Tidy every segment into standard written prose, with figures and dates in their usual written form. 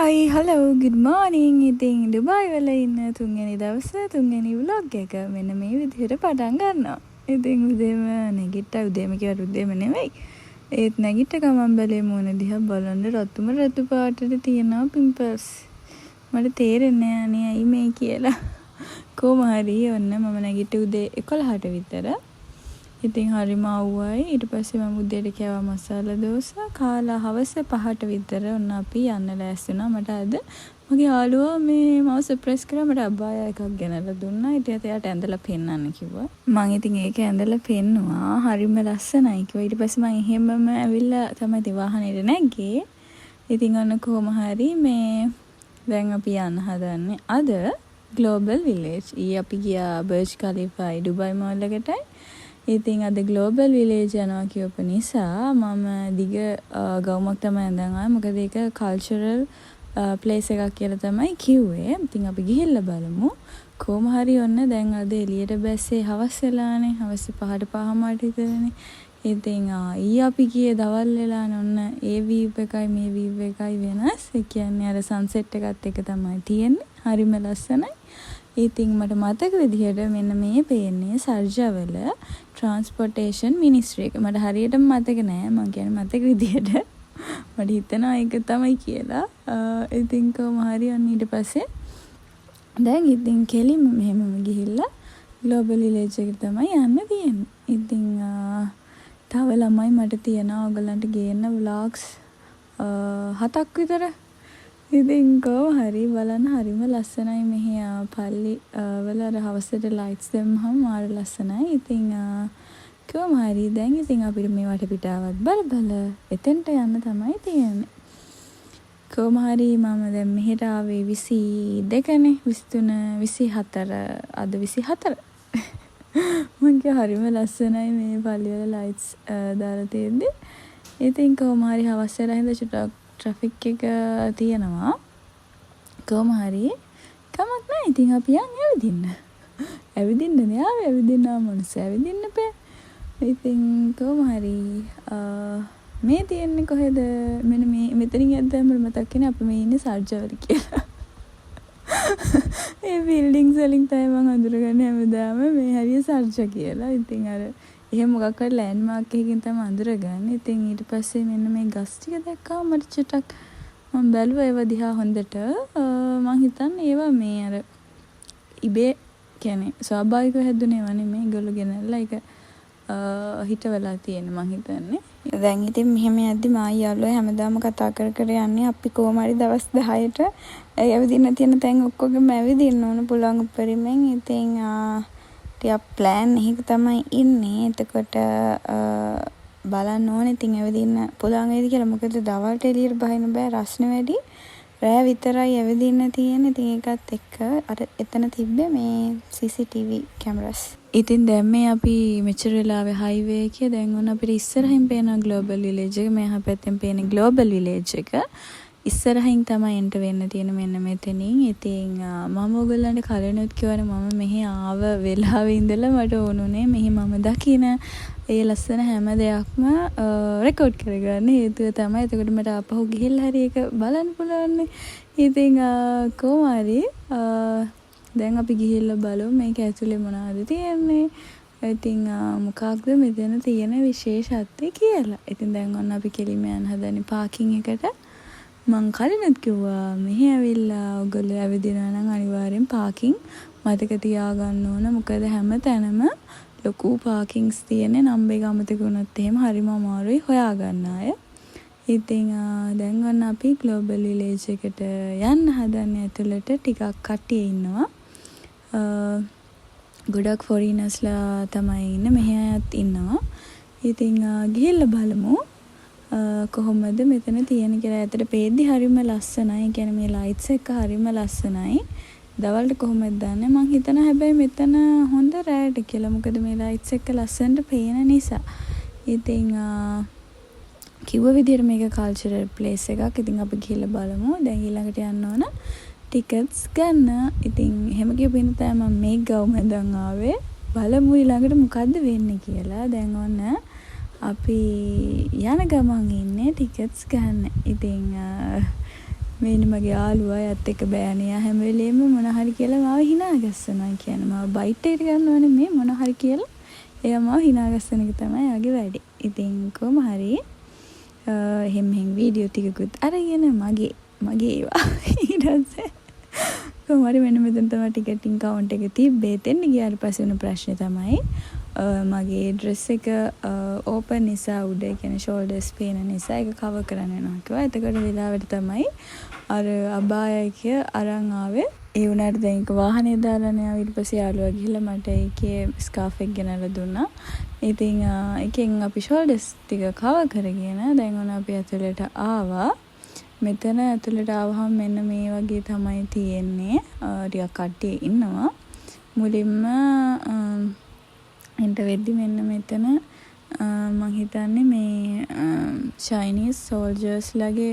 Hi, hello, good morning. ඉතින් Dubai වල ඉන්න තුන්වෙනි දවසේ තුන්වෙනි vlog එක මෙන්න මේ විදිහට පටන් ගන්නවා. ඉතින් උදේම නැගිට්ටා උදේම කියවට උදේම නෙවෙයි. ඒත් නැගිට්ට ගමන් බැලේ මූණ දිහා බලන්න රතු පාටට තියෙනවා පිම්පල්ස්. මට තේරෙන්නේ නැහැ අනේ ඇයි මේ කියලා. කොහොම හරි ඔන්න මම නැගිට්ට උදේ 11ට විතර. ඉතින් හරිම අවුවයි. ඊට පස්සේ මම උදේට කෑවා මසාලා දෝසා. කාලා හවස 5ට විතර ඔන්න අපි යන්න ලෑස්ති වුණා. මට අද මගේ යාළුවා මේ මාව සර්ප්‍රයිස් කරා. මට අබායා එකක් ගෙනල්ලා දුන්නා. ඊට එයාට ඇඳලා පෙන්නන්න කිව්වා. මම ඉතින් ඒක ඇඳලා පෙන්නුවා. හරිම ලස්සනයි කිව්වා. ඊට පස්සේ මම එහෙමම ඇවිල්ලා තමයි ඉතින් වාහනේට නැග්ගේ. ඉතින් ඔන්න කොහොම හරි මේ දැන් අපි යන්න හදන්නේ අද Global Village. ඊ අපි ගියා බර්ජ් ඛලීෆායි ඩුබායි මෝල් එකටයි. ඉතින් අද Global Village යනවා කියපු නිසා මම දිග ගවුමක් තමයි ඇඳන් ආවේ. මොකද ඒක කල්චරල් ප්ලේස් එකක් කියලා තමයි කිව්වේ. ඉතින් අපි ගිහිල්ලා බලමු. කොහොම හරි ඔන්න දැන් අද එළියට බැස්සේ හවස් වෙලානේ. හවස් 5ට 5:00 විතරනේ. ඉතින් ඊ අපි ගියේ දවල් වෙලානේ. ඔන්න ඒ වීව් එකයි මේ වීව් එකයි වෙනස්. ඒ කියන්නේ අර සන්සෙට් එකත් එක තමයි තියෙන්නේ. හරිම ලස්සනයි. ඉතින් මට මතක විදිහට මෙන්න මේ පේන්නේ සර්ජාවල ට්‍රාන්ස්පෝර්ටේෂන් මිනිස්ට්‍රි එක. මට හරියටම මතක නෑ. මම කියන්නේ මතක විදිහට මට හිතෙනවා ඒක තමයි කියලා. ඉතින් කොහොම හරි ඔන්න ඊට පස්සේ දැන් ඉතින් කෙලිම මෙහෙමම ගිහිල්ලා Global Village එකට තමයි යන්න තියෙන්නේ. ඉතින් තව ළමයි මට තියනවා ඔයගලන්ට ගේන්න vlogs 7ක් විතර. ඉතින් කොහොම හරි බලන්න හරිම ලස්සනයි මෙහි පල්ලි වල අර හවසට ලයිට්ස් දැම්මම මාර ලස්සනයි. ඉතින් කොහොම හරි දැන් ඉතින් අපිට මේ වටපිටාවත් බල එතෙන්ට යන්න තමයි තියෙන්නේ. කොහොම හරි මම දැන් මෙහෙට ආවේ 22නේ 23 24 අද 24. මං කිය හරිම ලස්සනයි මේ පල්ලි වල ලයිට්ස් දාලා තියෙන්නේ. ඉතින් කොහොම හරි හවස වෙලා හින්දා චුට්ටක් ට්‍රැෆික් එක තියෙනවා. කොහොම හරි කමක් නැහැ. ඉතින් අපි යන් ඇවිදින්න. ඇවිදින්න නෑ ආවේ ඇවිදින්න ආමනස ඇවිදින්න බෑ. ඉතින් කොහොම හරි මේ තියෙන්නේ කොහෙද? මෙන්න මේ මෙතනින් යද්දම මතක් වෙන්නේ අපි මේ ඉන්නේ සර්ජවල කියලා. ඒ බිල්ඩින්ග්ස් වලින් තමයි මම අඳුරගන්නේ හැමදාම මේ හරිය සර්ජ කියලා. ඉතින් අර එහෙම මොකක් හරි ලෑන්ඩ්මාර්ක් එකකින් තමයි අඳුරගන්නේ. ඉතින් ඊට පස්සේ මෙන්න මේ ගස් ටික දැක්කම මට චුට්ටක් මම බැලුවා ඒවා දිහා හොඳට. මම හිතන්නේ ඒවා මේ අර ඉබේ කියන්නේ ස්වාභාවිකව හැදුනේ ඒවා නෙමෙයි. ඒගොල්ලෝ ගෙනල්ලා ඒක හිටවලා තියෙන මම හිතන්නේ. දැන් ඉතින් මෙහෙම යද්දි මායි යාළුවා හැමදාම කතා කර යන්නේ අපි කොහොම හරි දවස් 10ට ඇවිදින්න තියෙන තැන් ඔක්කොගෙම ඇවිදින්න ඕන පුළුවන් උපරිමෙන්. ඉතින් ටිකක් ප්ලෑන් එකක තමයි ඉන්නේ. එතකොට බලන්න ඕනේ ඉතින් ඇවිදින්න පුළුවන් වේද කියලා. මොකද දවල්ට එළියට බහින්න බෑ රස්නේ වැඩි. රෑ විතරයි ඇවිදින්න තියෙන්නේ. ඉතින් ඒකත් එක්ක අර එතන තිබ්බේ මේ CCTV කැමරාස්. ඉතින් දැන් මේ අපි මෙච්චර වෙලාවේ හයිවේ එකේ දැන් ඔන්න අපිට ඉස්සරහින් පේන Global Village එක. මෙහා පැත්තෙන් පේන Global Village එක. ඉස්සරහින් තමයි එන්ට වෙන්න තියෙන මෙන්න මෙතනින්. ඉතින් මම ඔයගොල්ලන්ට කලිනුත් කිව්වනේ මම මෙහි ආව වෙලාවේ ඉඳලා මට ඕනුනේ මෙහි මම දකින ඒ ලස්සන හැම දෙයක්ම රෙකෝඩ් කරගන්න. හේතුව තමයි එතකොට මට ආපහු ගිහිල්ලා හරි ඒක බලන්න පුළුවන්. ඉතින් කොහොම හරි දැන් අපි ගිහිල්ලා බලමු මේක ඇතුලේ මොනවද තියෙන්නේ. ඉතින් මොකක්ද මෙතන තියෙන විශේෂත්වය කියලා. ඉතින් දැන් ඔන්න අපි කෙලිම යන හදන්නේ පාකින් එකට. මං කලිනුත් කිව්වා මෙහි ඇවිල්ලා ඔයගොල්ලෝ ඇවිදිනවා නම් අනිවාර්යෙන් පාකින් මතක තියාගන්න ඕන. මොකද හැම තැනම ලොකු පාකින්ස් තියෙන්නේ. නම්බර් එක අමතක වුණොත් එහෙම හරිම අමාරුයි හොයාගන්න අය. ඉතින් දැන් ඔන්න අපි Global Village එකට යන්න හදන්නේ. ඇතුළට ටිකක් කට්ටිය ඉන්නවා. ගොඩක් ෆොරිනර්ස්ලා තමයි ඉන්නේ. මෙහි අයත් ඉන්නවා. ඉතින් ගිහිල්ලා බලමු කොහොමද මෙතන තියෙන කියලා. ඇත්තට පේද්දි හරිම ලස්සනයි. ඒ කියන්නේ මේ ලයිට්ස් එක හරිම ලස්සනයි. දවල්ට කොහොමද දන්නේ? මං හිතන හැබැයි මෙතන හොඳ රෑට කියලා. මොකද මේ ලයිට්ස් එක ලස්සනට පේන නිසා. ඉතින් කිව්ව විදිහට මේක කල්චරල් ප්ලේස් එකක්. ඉතින් අපි ගිහලා බලමු. දැන් ඊළඟට යන්න ඕන ටිකට්ස් ගන්න. ඉතින් එහෙම කියපින්න තමයි මම මේ ගවුම ඇඳන් ආවේ. බලමු ඊළඟට මොකද්ද වෙන්නේ කියලා. දැන් ඔන්න අපි යන ගමන් ඉන්නේ ටිකට්ස් ගන්න. ඉතින් මේ මගේ යාළුවා යත් එක්ක බෑනේ හැම වෙලේම මොන හරි කියලා මාව hina ගස්සනවා කියන්නේ මාව බයිට් එකට ගන්නවනේ මේ මොන හරි කියලා එයා මාව hina ගස්සන එක තමයි යාගේ වැඩේ. ඉතින් කොහොම හරි එහෙම වීඩියෝ ටිකකුත් අරගෙන මගේ ඒවා ඊට පස්සේ කොහොම හරි මෙන්න මෙතන තමයි ටිකටින් කවුන්ට් එක තිබ්බේ. එතෙන් ගියාට පස්සේ වුණ ප්‍රශ්නේ තමයි මගේ ඩ්‍රෙස් එක ඕපන් නිසා උඩ කියන්නේ ෂෝල්ඩර්ස් පේන නිසා ඒක කවර් කරන්න වෙනවා කිව්වා. එතකොට වෙලාවට තමයි අර අබායක අරන් ආවේ. ඒ වුණාට දැන් ඒක වාහනේ දාලානේ ආව. ඊට පස්සේ යාළුවා ගිහලා මට ඒකේ ස්කාෆ් එක ගෙනල්ලා දුන්නා. ඉතින් එකෙන් අපි ෂෝල්ඩර්ස් ටික කවර් කරගෙන දැන් ඔන්න අපි ඇතුළට ආවා. මෙතන ඇතුළට ආවහම මෙන්න මේ වගේ තමයි තියෙන්නේ. ටිකක් කට්ටිය ඉන්නවා. මුලින්ම එන්ට වෙද්දි මෙන්න මෙතන මං හිතන්නේ මේ චයිනීස් සෝල්ජර්ස් ලගේ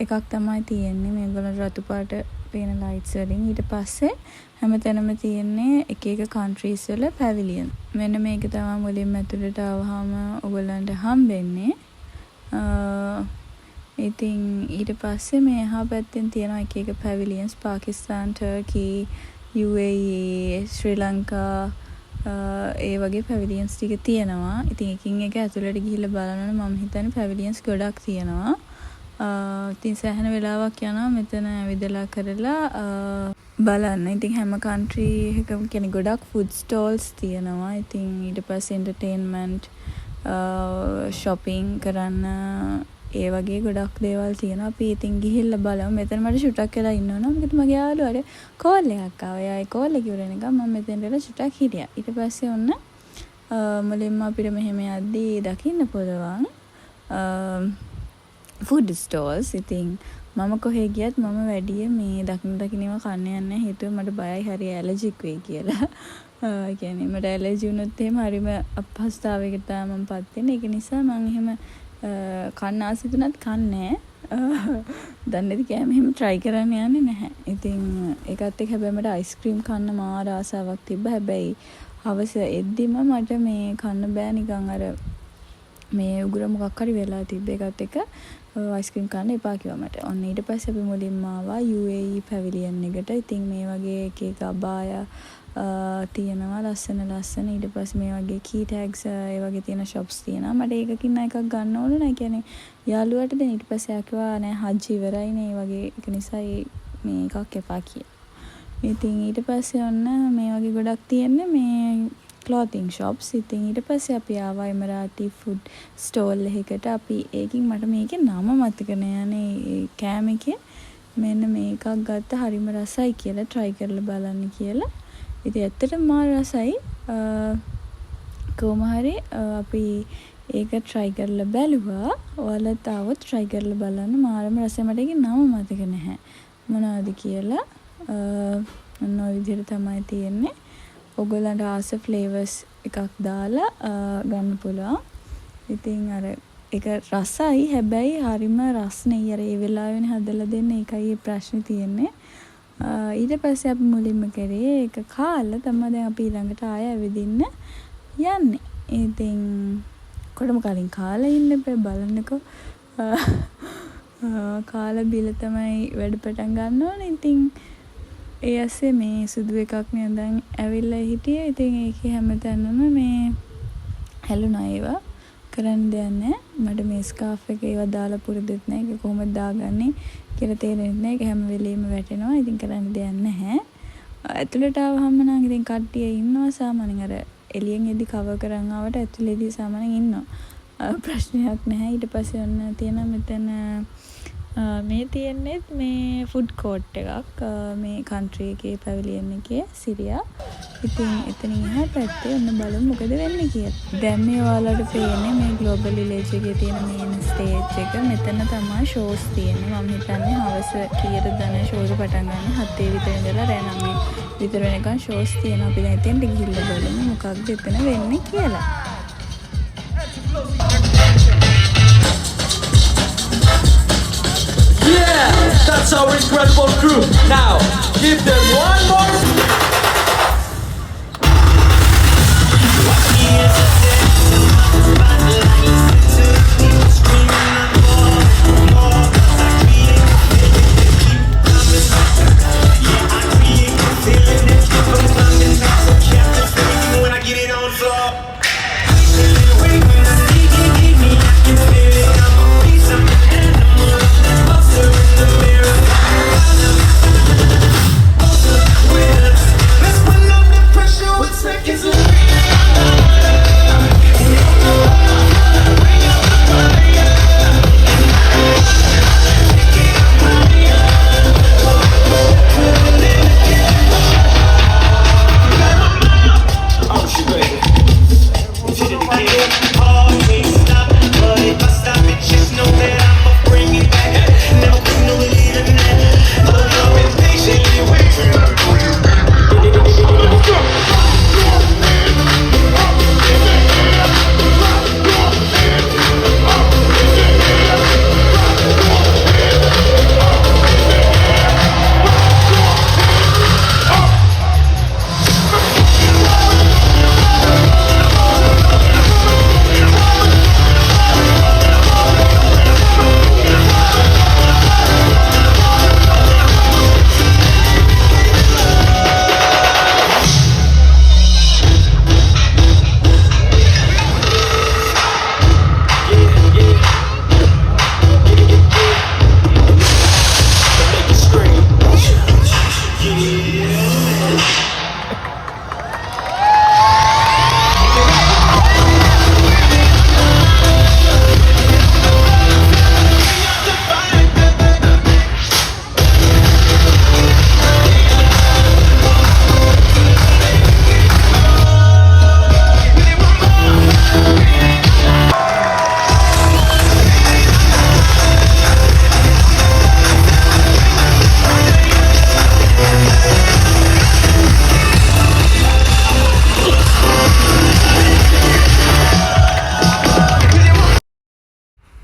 එකක් තමයි තියෙන්නේ. මේගොල්ලෝ රතු පාට පේන ලයිට්ස් වලින්. ඊට පස්සේ හැමතැනම තියෙන්නේ එක එක කන්ට්‍රීස් වල පැවිලියන්. මෙන්න මේක තමයි මුලින්ම ඇතුළට ආවහම ඔයගොල්ලන්ට හම්බෙන්නේ. ඉතින් ඊට පස්සේ මේ එහා පැත්තෙන් තියෙනවා එක එක පැවිලියන්ස්. පාකිස්තාන්, ටර්කි, UAE, ශ්‍රී ලංකා ඒ වගේ පැවිලියන්ස් ටික තියෙනවා. ඉතින් එකින් එක ඇතුළට ගිහිල්ලා බලනකොට මම හිතන්නේ පැවිලියන්ස් ගොඩක් තියෙනවා. ඉතින් සෑහෙන වෙලාවක් යනවා මෙතන ඇවිදලා කරලා බලන්න. ඉතින් හැම කන්ට්‍රි එකකම කියන්නේ ගොඩක් ෆුඩ් ස්ටෝල්ස් තියෙනවා. ඉතින් ඊට පස්සේ එන්ටර්ටේන්මන්ට් shopping කරන්න ඒ වගේ ගොඩක් දේවල් තියෙනවා. අපි ඉතින් ගිහිල්ලා බලමු. මෙතන මට ෂුටක් වෙලා ඉන්න ඕන. මොකද මගේ යාළුවාට කෝල් එකක් ආවා. එයායි කෝල් එක ඉවර වෙනකම් මම මෙතෙන් ඉඳලා ෂුටක් හිටියා. ඊට පස්සේ ඔන්න මුලින්ම අපිට මෙහෙම යද්දී දකින්න පුළුවන් ෆුඩ් ස්ටෝල්ස්. ඉතින් මම කොහේ ගියත් මම වැඩිය මේ දකින්නේව කන්න යන්නේ. හේතුව මට බයයි හරි ඇලර්ජික් වෙයි කියලා. ඒ කියන්නේ මට ඇලර්ජි වුණොත් එහෙම හරිම අපහසුතාවයකට තමයි මම පත් වෙන්නේ. ඒක නිසා මම එහෙම කන්න ආසිතුනත් කන්නේ දන්නේ නැති කෑම එහෙම try කරන්න යන්නේ නැහැ. ඉතින් ඒකත් එක්ක හැබැයි මට අයිස්ක්‍රීම් කන්න මාර ආසාවක් තිබ්බා. හැබැයි හවස එද්දිම මට මේ කන්න බෑ නිකන් අර මේ උගුර මොකක් හරි වෙලා තිබ්බ. ඒකත් එක්ක අයිස්ක්‍රීම් කන්න එපා කිව්වා මට. ඔන්න ඊට පස්සේ අපි මුලින්ම ආවා UAE පැවිලියන් එකට. ඉතින් මේ වගේ එක එක අබාය තියෙනවා ලස්සන. ඊට පස්සේ මේ වගේ key tags ඒ වගේ තියෙන shops තියෙනවා. මට ඒකකින් එකක් ගන්න ඕන නෑ. කියන්නේ යාළුවාට දැන් ඊට පස්සේ ආකිවා නෑ හජ්ජි ඉවරයිනේ. ඒ වගේ එක නිසා මේ එකක් එපා කියලා. ඉතින් ඊට පස්සේ ඔන්න මේ වගේ ගොඩක් තියෙන්නේ මේ clothing shops. ඉතින් ඊට පස්සේ අපි ආවා එමරාටි food stall එකකට. අපි ඒකින් මට මේකේ නම මතක නෑනේ. කෑම එකේ මෙන්න මේකක් ගත්ත හරිම රසයි කියලා try කරලා බලන්න කියලා. ඉතින් ඇත්තටම මාර රසයි. කොහොම හරි අපි ඒක try කරලා බැලුවා. ඔයාලත් ආවොත් try කරලා බලන්න. මාරම රසයි. මට ඒකේ නම මතක නැහැ මොනවද කියලා. ඔන්න ඔය විදිහට තමයි තියෙන්නේ. ඔයගොල්ලන්ට ආස ෆ්ලේවර්ස් එකක් දාලා ගන්න පුළුවන්. ඉතින් අර ඒක රසයි. හැබැයි හරිම රස්නේ. අර ඒ වෙලාවෙනේ හදලා දෙන්න. ඒකයි ප්‍රශ්නේ තියෙන්නේ. ඊට පස්සේ අපි මුලින්ම කරේ ඒක කාලා තමයි දැන් අපි ඊළඟට ආය ඇවිදින්න යන්නේ. ඉතින් කොටම කලින් කාලා ඉන්න බෑ බලන්නකෝ. කාලා බිල තමයි වැඩ පටන් ගන්න ඕනේ. ඉතින් ඒ ඇස්සේ මේ සුදු එකක් නේ දැන් ඇවිල්ලා හිටියේ. ඉතින් ඒකේ හැමතැනම මේ හැලුණා ඒවා. කරන්න දෙයක් නැහැ. මට මේ ස්කාෆ් එක ඒවා දාලා පුරුදුත් නැහැ. ඒක කොහොමද දාගන්නේ කියලා තේරෙන්නේ නැහැ. ඒක හැම වෙලෙම වැටෙනවා. ඉතින් කරන්න දෙයක් නැහැ. ඇතුළට ආවම නම් ඉතින් කට්ටිය ඉන්නවා සාමාන්‍යයෙන් අර එළියෙන් එදි කවර් කරන් ආවට ඇතුළේදී සාමාන්‍යයෙන් ඉන්නවා. ප්‍රශ්නයක් නැහැ. ඊට පස්සේ ඔන්න තියෙන මෙතන මේ තියෙන්නේ මේ ෆුඩ් කෝට් එකක් මේ කන්ට්‍රි එකේ පැවිලියන් එකේ සිරියා. ඉතින් එතනින් එහා පැත්තේ ඔන්න බලමු මොකද වෙන්නේ කියලා. දැන් මේ ඔයාලට පේන්නේ මේ ග්ලෝබල් විලේජ් එකේ තියෙන මේන් ස්ටේජ් එක. මෙතන තමයි ෂෝස් තියෙන්නේ. මම හිතන්නේ හවස කීයට දන ෂෝස් පටන් ගන්න 7 විතර ඉඳලා රෑ 9 විතර වෙනකන් ෂෝස් තියෙනවා. අපි දැන් එතෙන්ට ගිහිල්ලා බලමු මොකක්ද එතන වෙන්නේ කියලා. Yeah, that's our incredible crew. Now, give them one more.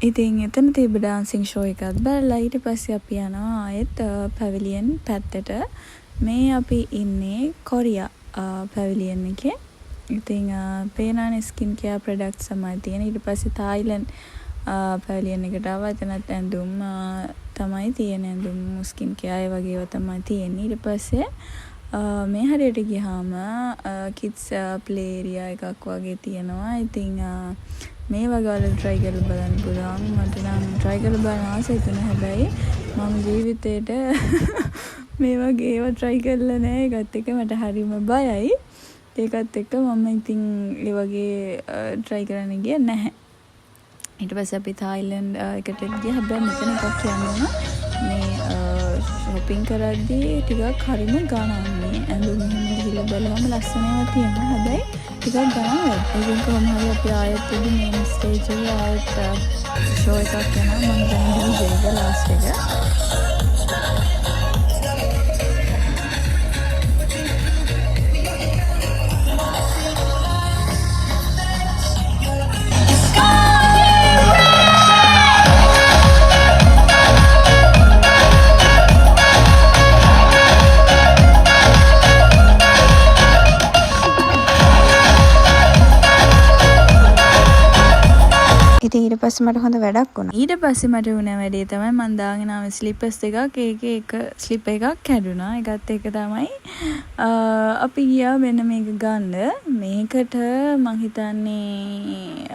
ඉතින් එතන තිබ්බ ඩාන්සින් ෂෝ එකත් බලලා ඊට පස්සේ අපි යනවා ආයෙත් පැවිලියන් පැත්තට. මේ අපි ඉන්නේ කොරියා පැවිලියන් එකේ. ඉතින් පේනානේ ස්කින් කෙයාර් ප්‍රොඩක්ට්ස් තමයි තියෙන. ඊට පස්සේ තායිලන්ඩ් පැවිලියන් එකට ආවා. එතනත් ඇඳුම් තමයි තියෙන. ඇඳුම් ස්කින් කෙයාර් ඒ වගේ ඒවා තමයි තියෙන්නේ. ඊට පස්සේ මේ හරියට ගියාම කිඩ්ස් ප්ලේ ඒරියා එකක් වගේ තියෙනවා. ඉතින් මේ වගේ වල try කරලා බලන්න පුළුවන්. මට නම් try කරලා බලන්න ආසයි තුන. හැබැයි මම ජීවිතේට මේ වගේ ඒවා try කරලා නැහැ. ඒකත් එක්ක මට හරිම බයයි. ඒකත් එක්ක මම ඉතින් ඒ වගේ try කරන්න ගියේ නැහැ. ඊට පස්සේ අපි තායිලන්ඩ් එකට ගියා. හැබැයි මෙතන එකක් කියන්න මේ shopping කරද්දී ටිකක් හරිම ගණන් මේ ඇඳුම් එහෙම ගිහලා බලවම ලස්සනව තියෙනවා. හැබැයි ටිකක් ගණන් වැඩි. ඒකෙන් කොහොම හරි අපි ආයෙත් ඉදි මේන් ස්ටේජ් එකේ ආයෙත් ෂෝ එකක් කරනවා. මම දැන් DJ ලාස්ට් එක. ඉතින් ඊට පස්සේ මට හොඳ වැඩක් වුණා. ඊට පස්සේ මට වුණ වැඩේ තමයි මම දාගෙන ආව ස්ලිපර්ස් දෙකක්. ඒකේ එක ස්ලිප් එකක් කැඩුනා. ඒකත් එක තමයි අපි ගියා මෙන්න මේක ගන්න. මේකට මං හිතන්නේ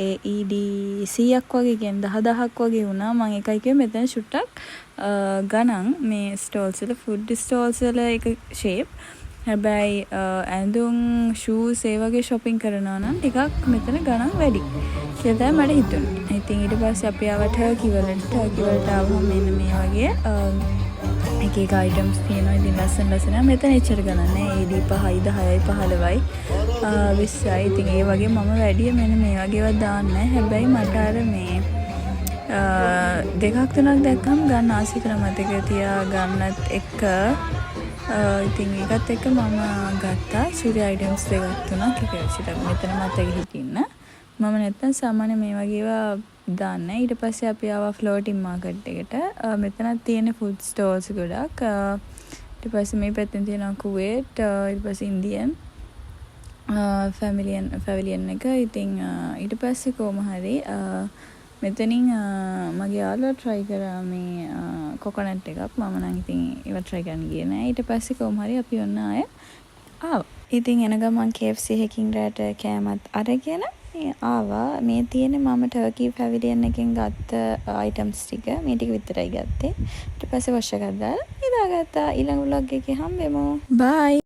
AED 100ක් වගේ කියන්නේ 10000ක් වගේ වුණා. මං එකයි කිව්වේ මෙතන ෂුට්ටක් ගණන් මේ ස්ටෝල්ස් වල ෆුඩ් ස්ටෝල්ස් වල එක ෂේප්. හැබැයි ඇඳුම් ෂූස් ඒ වගේ shopping කරනවා නම් ටිකක් මෙතන ගණන් වැඩි කියලා තමයි මට හිතුනේ. ඉතින් ඊට පස්සේ අපි ආව ටර්කි වලට ආවම මෙන්න මේ වගේ එක එක items තියෙනවා. ඉතින් ලස්සන මෙතන එච්චර ගණන් නැහැ. AD 5යි 10යි 15යි 20යි. ඉතින් ඒ වගේ මම වැඩි මෙන්න මේ වගේවත් දාන්නේ නැහැ. හැබැයි මට අර මේ දෙකක් තුනක් දැක්කම ගන්න ආසයි කියලා මතක තියා ගන්නත් එක්ක ඉතින් ඒකත් එක්ක මම ගත්තා සූර්ය අයිටම්ස් දෙකක් තුනක් එක විදිහට මෙතන මතක හිටින්න. මම නැත්තම් සාමාන්‍ය මේ වගේ ඒවා දාන්නේ. ඊට පස්සේ අපි ආවා ෆ්ලෝටින් මාකට් එකට. මෙතනත් තියෙන ෆුඩ් ස්ටෝර්ස් ගොඩක්. ඊට පස්සේ මේ පැත්තෙන් තියෙනවා කුවේට්, ඊට පස්සේ ඉන්දියන් පැවිලියන් එක. ඉතින් ඊට පස්සේ කොහොම හරි මෙතනින් මගේ යාළුවා try කරා මේ කොකොනට් එකක්. මම නම් ඉතින් ඒව try කරන්න ගියේ නෑ. ඊට පස්සේ කොහොම හරි අපි ඔන්න ආය ආවා. ඉතින් එන ගමන් KFC එකකින් රැට කෑමත් අරගෙන ආවා. මේ තියෙන්නේ මම ටර්කි පැවිලියන් එකෙන් ගත්ත items ටික. මේ ටික විතරයි ගත්තේ. ඊට පස්සේ වොෂ් එකක් දාලා ඉදාගත්තා. ඊළඟ vlog එකේ හම්බෙමු. bye.